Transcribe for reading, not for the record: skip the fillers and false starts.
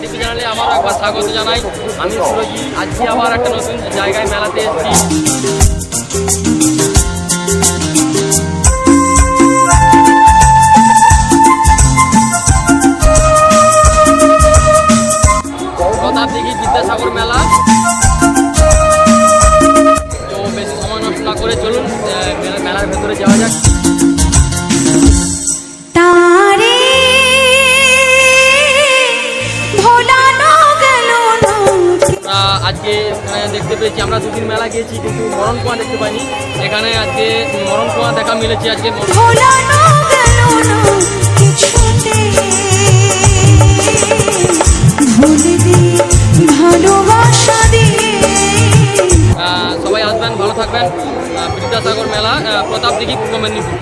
TV চ্যানেলে আবারও একবার স্বাগত জানাই। আমি সুরজিৎ, আজকে আবার একটা নতুন জায়গায় মেলাতে এসেছি। প্রতাপদিঘি বিদ্যাসাগর মেলা। তো বেশি সময় নষ্ট না করে চলুন মেলার ভেতরে যাওয়া যাক। আজকে দেখতে পেয়েছি আমরা দুদিন মেলা গিয়েছি, কিন্তু মরণ কুয়া দেখতে পাইনি। এখানে আজকে মরণ কুয়া দেখা মিলেছে। আজকে সবাই আসবেন, ভালো থাকবেন। বিদ্যাসাগর মেলা, প্রতাপদিঘি, পূর্ব মেদিনীপুর।